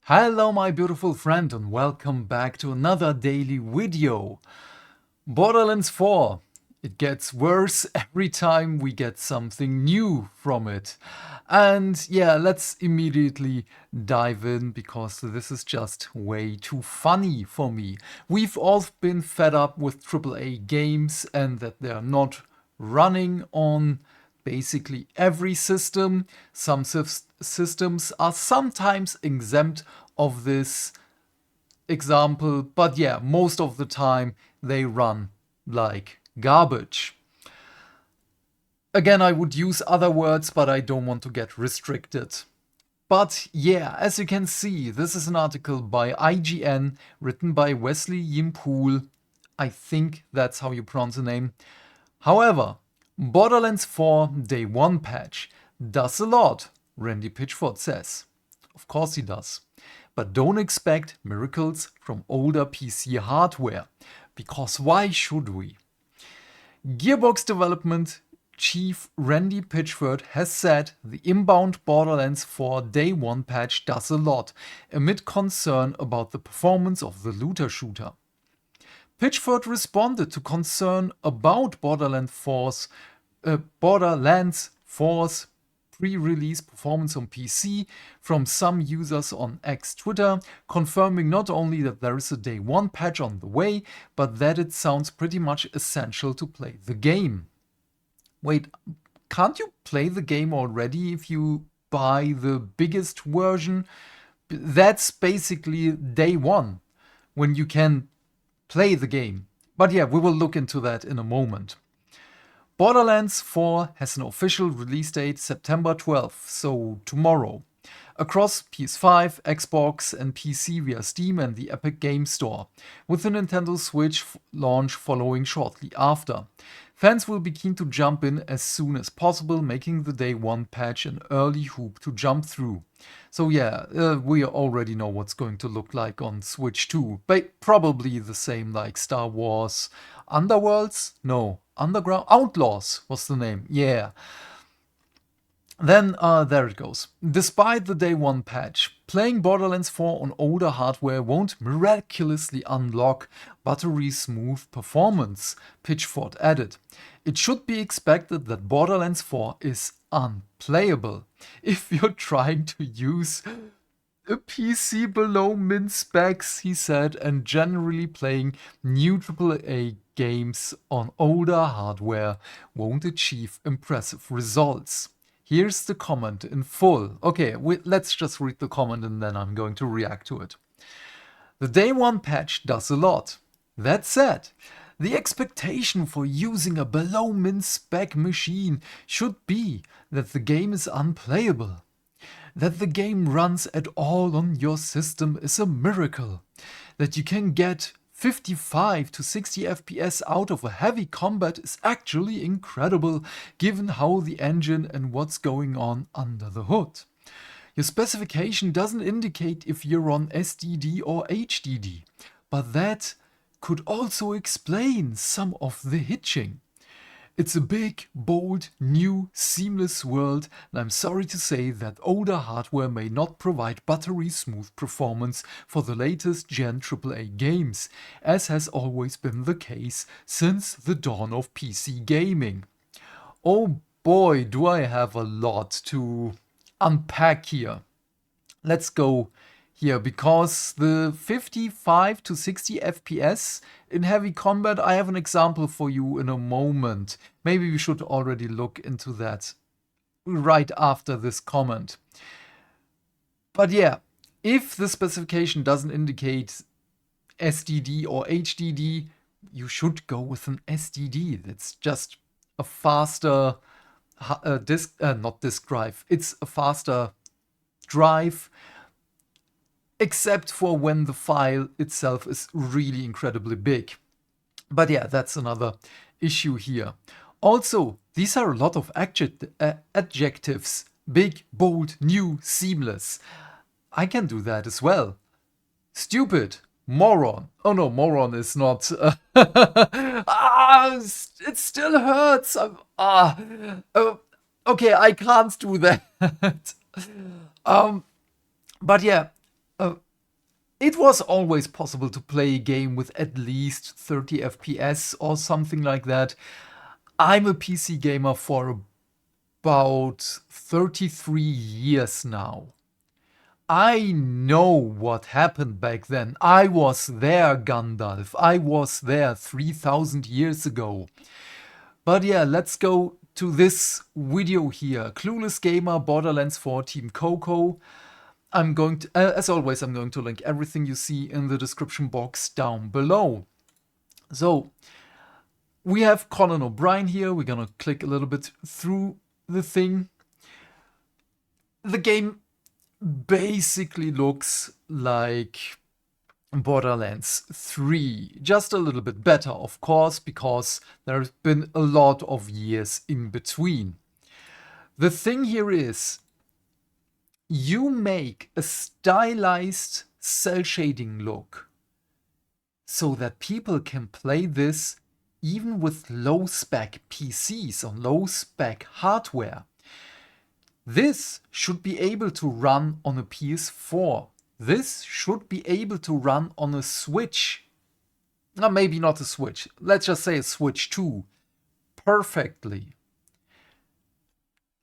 Hello my beautiful friend and welcome back to another daily video. Borderlands 4. It gets worse every time we get something new from it. And yeah, let's immediately dive in because this is just way too funny for me. We've all been fed up with AAA games and that they're not running on basically every system. Some systems are sometimes exempt of this example, but yeah, most of the time they run like garbage. Again, I would use other words, but I don't want to get restricted. But yeah, as you can see, this is an article by IGN written by Wesley Yimpool. I think that's how you pronounce the name. However, Borderlands 4 Day 1 patch does a lot, Randy Pitchford says. Of course he does. But don't expect miracles from older PC hardware, because why should we? Gearbox development chief Randy Pitchford has said the inbound Borderlands 4 Day 1 patch does a lot, amid concern about the performance of the looter shooter. Pitchford responded to concern about Borderlands 4's pre-release performance on PC from some users on X Twitter, confirming not only that there is a Day 1 patch on the way, but that it sounds pretty much essential to play the game. Wait, can't you play the game already if you buy the biggest version? That's basically Day 1, when you can play the game. But yeah, we will look into that in a moment. Borderlands 4 has an official release date September 12th, so tomorrow, across PS5, Xbox and PC via Steam and the Epic Game Store, with the Nintendo Switch launch following shortly after. Fans will be keen to jump in as soon as possible, making the Day 1 patch an early hoop to jump through. So yeah, we already know what's going to look like on Switch 2. Probably the same like Star Wars Underworlds? No, Underground? Outlaws was the name, yeah. Then there it goes. Despite the Day 1 patch, playing Borderlands 4 on older hardware won't miraculously unlock buttery smooth performance, Pitchford added. It should be expected that Borderlands 4 is unplayable if you're trying to use a PC below min specs, he said, and generally playing new AAA games on older hardware won't achieve impressive results. Here's the comment in full. Okay, let's just read the comment and then I'm going to react to it. The Day 1 patch does a lot. That said, the expectation for using a below min spec machine should be that the game is unplayable. That the game runs at all on your system is a miracle. That you can get 55 to 60 FPS out of a heavy combat is actually incredible, given how the engine and what's going on under the hood. Your specification doesn't indicate if you're on SDD or HDD, but that could also explain some of the hitching. It's a big, bold, new, seamless world, and I'm sorry to say that older hardware may not provide buttery smooth performance for the latest gen AAA games, as has always been the case since the dawn of PC gaming. Oh boy, do I have a lot to unpack here. Let's go here, because the 55 to 60 FPS in heavy combat, I have an example for you in a moment. Maybe we should already look into that right after this comment. But yeah, if the specification doesn't indicate SDD or HDD, you should go with an SDD. That's just a faster not disk drive. It's a faster drive, except for when the file itself is really incredibly big. But yeah, that's another issue here. Also, these are a lot of adjectives. Big, bold, new, seamless. I can do that as well. Stupid, moron. Oh no, moron is not. It still hurts. Okay, I can't do that. But yeah, it was always possible to play a game with at least 30 FPS or something like that. I'm a PC gamer for about 33 years now. I know what happened back then. I was there, Gandalf. I was there 3000 years ago. But yeah, let's go to this video here. Clueless Gamer, Borderlands 4, Team Coco. I'm going to, as always, I'm going to link everything you see in the description box down below. So, we have Conan O'Brien here. We're gonna click a little bit through the thing. The game basically looks like Borderlands 3. Just a little bit better, of course, because there's been a lot of years in between. The thing here is, you make a stylized cel shading look so that people can play this even with low spec PCs on low spec hardware. This should be able to run on a PS4. This should be able to run on a Switch. No, maybe not a Switch. Let's just say a Switch 2. Perfectly.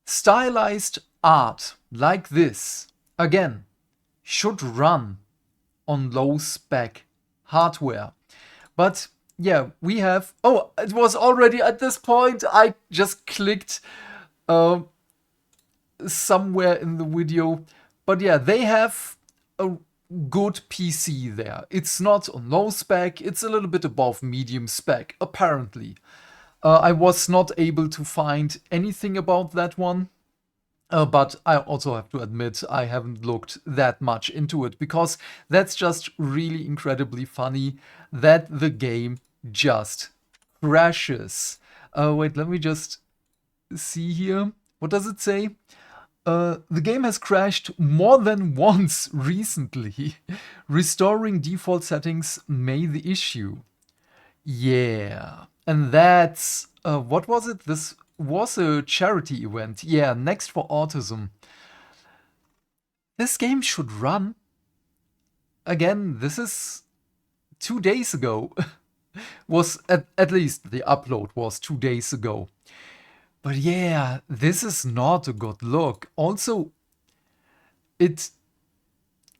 Stylized art like this, again, should run on low spec hardware. But yeah, we have... Oh, it was already at this point. I just clicked somewhere in the video. But yeah, they have a good PC there. It's not on low spec. It's a little bit above medium spec, apparently. I was not able to find anything about that one. But I also have to admit I haven't looked that much into it, because that's just really incredibly funny that the game just crashes. Wait, let me just see here. What does it say? The game has crashed more than once recently. Restoring default settings may the issue. Yeah, and that's... what was it? This was a charity event. Yeah, Next for Autism. This game should run. Again, this is 2 days ago. Was at least the upload was 2 days ago. But yeah, this is not a good look. Also, it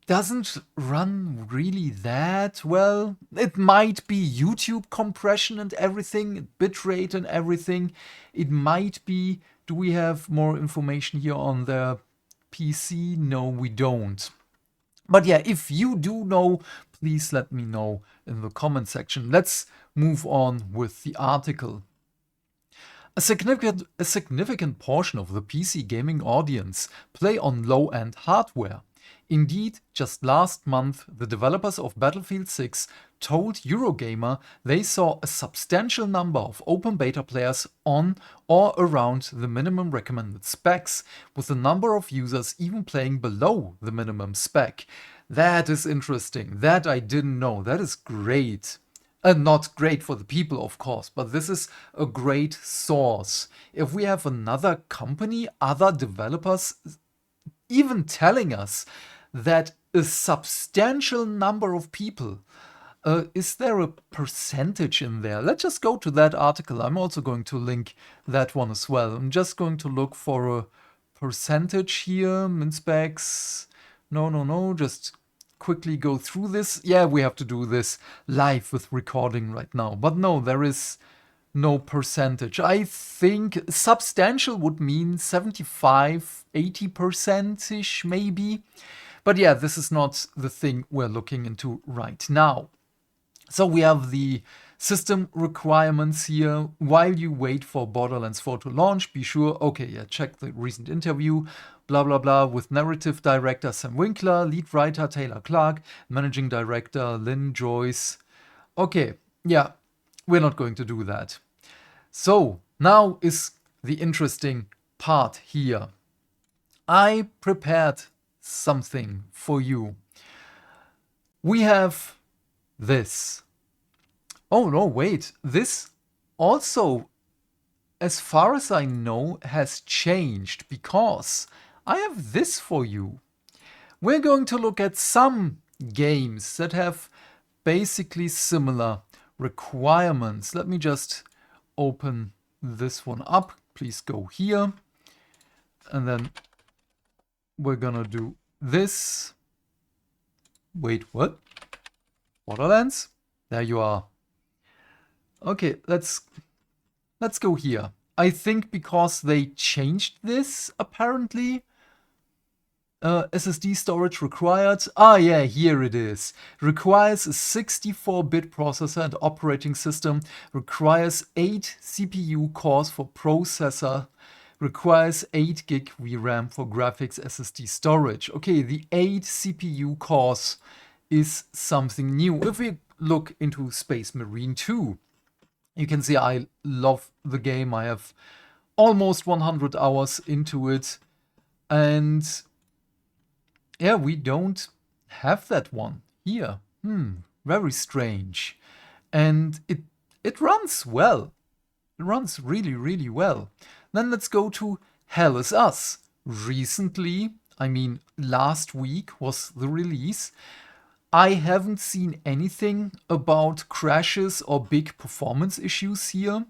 doesn't run really that well. It might be YouTube compression and everything, bitrate and everything. It might be... Do we have more information here on the PC? No, we don't. But yeah, if you do know, please let me know in the comment section. Let's move on with the article. A significant portion of the PC gaming audience play on low-end hardware. Indeed, just last month, the developers of Battlefield 6 told Eurogamer they saw a substantial number of open beta players on or around the minimum recommended specs, with the number of users even playing below the minimum spec. That is interesting. That I didn't know. That is great. Not great for the people, of course, but this is a great source. If we have another company, other developers, even telling us that a substantial number of people, is there a percentage in there? Let's just go to that article. I'm also going to link that one as well. I'm just going to look for a percentage here, min specs. No, just quickly go through this. Yeah, we have to do this live with recording right now. But no, there is no percentage. I think substantial would mean 75, 80%-ish maybe. But yeah, this is not the thing we're looking into right now. So we have the system requirements here. While you wait for Borderlands 4 to launch, be sure, okay, yeah, check the recent interview, blah, blah, blah, with narrative director Sam Winkler, lead writer Taylor Clark, managing director Lynn Joyce. Okay, yeah, we're not going to do that. So now is the interesting part here. I prepared something for you. We have this. Oh no, wait, this also, as far as I know, has changed, because I have this for you. we're going to look at some games that have basically similar requirements. Let me just open this one up. Please go here. And then we're gonna do this. Wait, what? Borderlands? There you are. Okay, let's go here. I think because they changed this, apparently. SSD storage required. Ah, yeah, here it is. Requires a 64-bit processor and operating system. Requires 8 CPU cores for processor. Requires 8 gig VRAM for graphics SSD storage. Okay, the 8 CPU cores is something new. If we look into Space Marine 2, you can see I love the game. I have almost 100 hours into it. And yeah, we don't have that one here. Very strange. And it runs well. It runs really, really well. Then let's go to Hell Is Us. Recently, I mean last week was the release. I haven't seen anything about crashes or big performance issues here,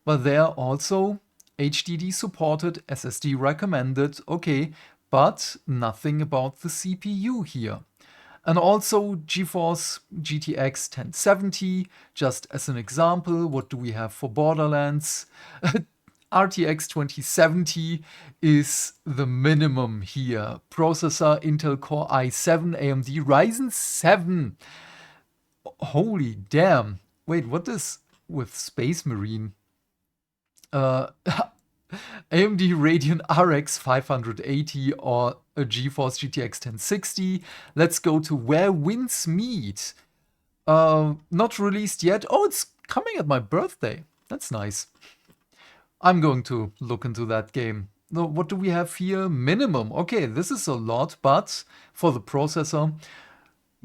but they are also HDD supported, SSD recommended, okay, but nothing about the CPU here. And also GeForce GTX 1070, just as an example, what do we have for Borderlands? RTX 2070 is the minimum here. Processor Intel Core i7, AMD Ryzen 7. Holy damn. Wait, what is with Space Marine? AMD Radeon RX 580 or a GeForce GTX 1060. Let's go to Where Winds Meet. Not released yet. Oh, it's coming at my birthday. That's nice. I'm going to look into that game. Now, what do we have here? Minimum. Okay, this is a lot, but for the processor,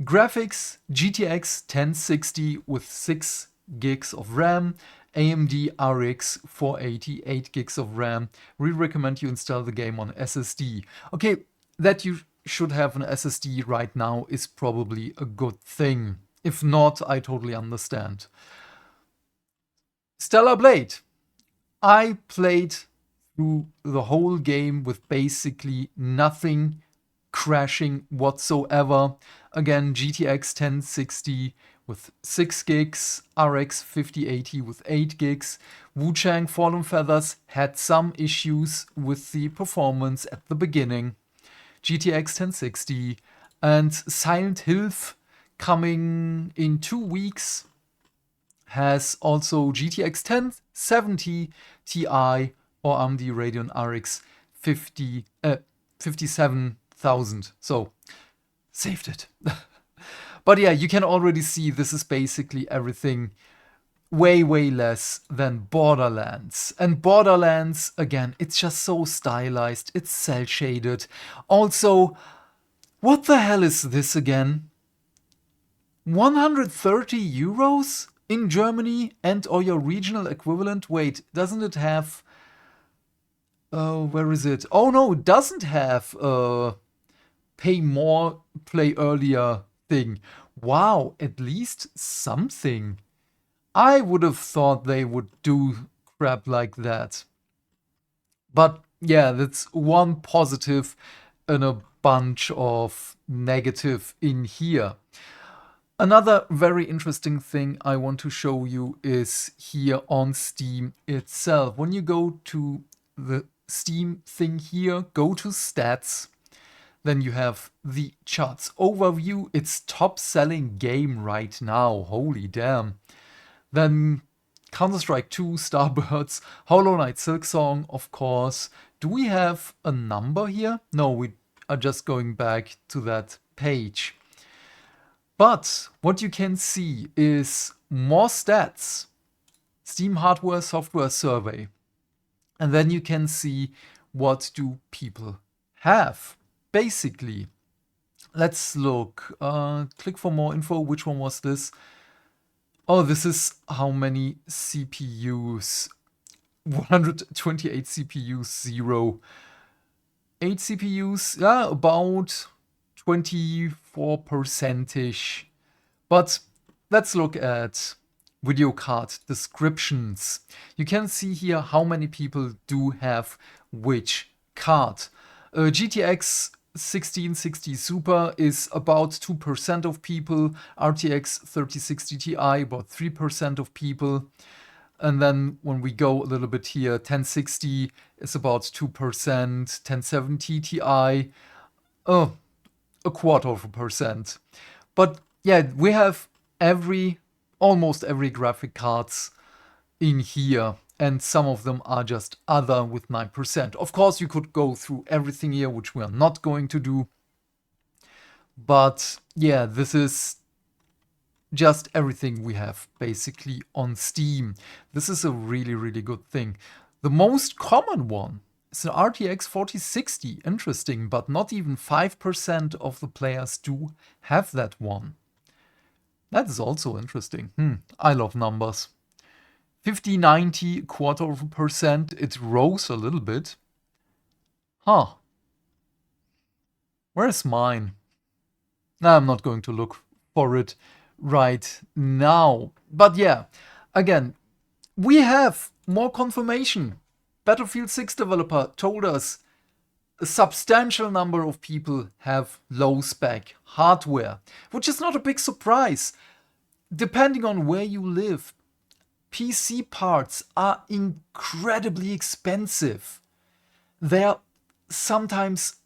graphics GTX 1060 with 6 gigs of RAM, AMD RX 480, 8 gigs of RAM. We recommend you install the game on SSD. Okay, that you should have an SSD right now is probably a good thing. If not, I totally understand. Stellar Blade. I played through the whole game with basically nothing crashing whatsoever. Again, GTX 1060 with 6 gigs, RX 5080 with 8 gigs. Wu-Chang Fallen Feathers had some issues with the performance at the beginning. GTX 1060 and Silent Hill coming in 2 weeks has also GTX 1070 Ti or AMD Radeon RX 57,000. So, saved it. But yeah, you can already see this is basically everything way, way less than Borderlands. And Borderlands, again, it's just so stylized. It's cel-shaded. Also, what the hell is this again? 130 euros? In Germany and or your regional equivalent? Wait, doesn't it have... where is it? Oh no, it doesn't have pay more, play earlier thing. Wow, at least something. I would have thought they would do crap like that. But yeah, that's one positive and a bunch of negative in here. Another very interesting thing I want to show you is here on Steam itself. When you go to the Steam thing here, go to stats, then you have the charts overview. It's top selling game right now. Holy damn. Then Counter-Strike 2, Starbirds, Hollow Knight Silksong, of course. Do we have a number here? No, we are just going back to that page. But what you can see is more stats, Steam hardware software survey. And then you can see what do people have, basically. Let's look, click for more info. Which one was this? Oh, this is how many CPUs. 128 CPUs, 0. 8 CPUs, yeah, about 24%-ish. But let's look at video card descriptions. You can see here how many people do have which card. GTX 1660 Super is about 2% of people, RTX 3060 Ti about 3% of people. And then when we go a little bit here, 1060 is about 2%, 1070 Ti, a quarter of a percent. But yeah, we have almost every graphic cards in here, and some of them are just other with 9%. Of course, you could go through everything here, which we are not going to do. But yeah, this is just everything we have basically on Steam. This is a really, really good thing. The most common one is an RTX 4060. Interesting, but not even 5% of the players do have that one. That is also interesting. I love numbers. 5090, quarter of a percent. It rose a little bit. Huh. Where's mine? I'm not going to look for it right now. But yeah, again, we have more confirmation. Battlefield 6 developer told us a substantial number of people have low spec hardware, which is not a big surprise. Depending on where you live, PC parts are incredibly expensive. They're sometimes...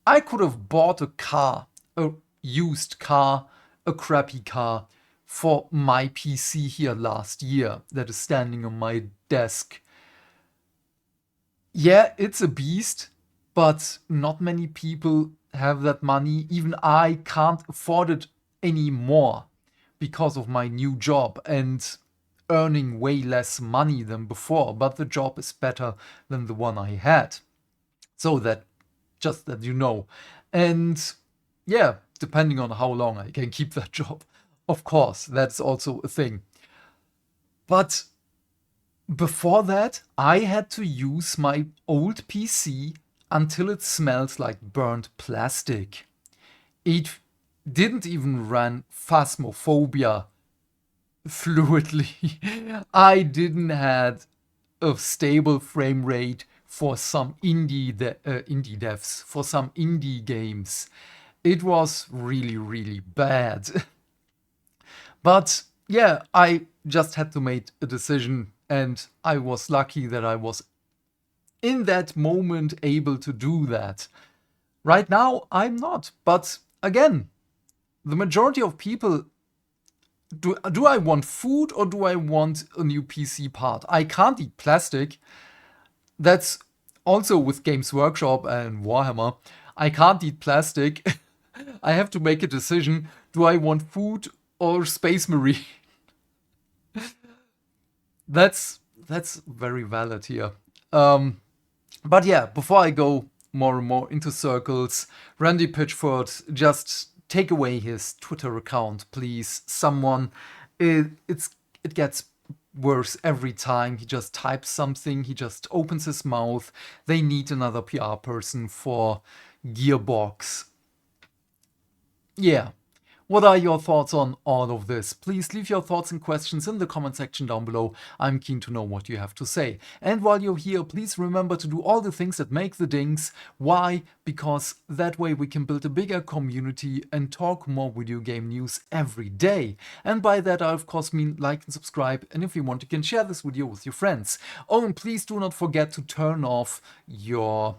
I could have bought a car, a used car, a crappy car for my PC here last year that is standing on my desk. Yeah, it's a beast, but not many people have that money. Even I can't afford it anymore because of my new job and earning way less money than before, but the job is better than the one I had. So that, just that you know. And yeah, depending on how long I can keep that job, of course, that's also a thing. But before that, I had to use my old PC until it smelled like burnt plastic. It didn't even run Phasmophobia fluidly. I didn't have a stable frame rate for some indie devs, for some indie games. It was really, really bad. But yeah, I just had to make a decision, and I was lucky that I was in that moment able to do that. Right now, I'm not. But again, the majority of people, do I want food or do I want a new PC part? I can't eat plastic. That's also with Games Workshop and Warhammer. I can't eat plastic. I have to make a decision. Do I want food or Space Marine? That's very valid here. But yeah, before I go more and more into circles, Randy Pitchford, just take away his Twitter account, please. Someone, it gets worse every time. He just types something, he just opens his mouth. They need another PR person for Gearbox. Yeah. What are your thoughts on all of this? Please leave your thoughts and questions in the comment section down below. I'm keen to know what you have to say. And while you're here, please remember to do all the things that make the dings. Why? Because that way we can build a bigger community and talk more video game news every day. And by that I of course mean like and subscribe, and if you want you can share this video with your friends. Oh, and please do not forget to turn off your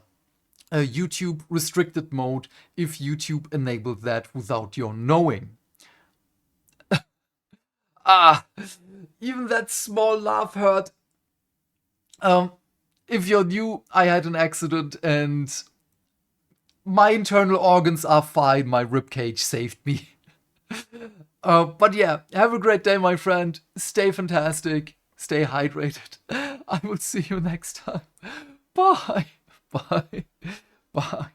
YouTube restricted mode if YouTube enabled that without your knowing. Even that small laugh hurt. If you're new, I had an accident and my internal organs are fine. My ribcage saved me. But yeah, have a great day, my friend. Stay fantastic. Stay hydrated. I will see you next time. Bye. Bye. Bye.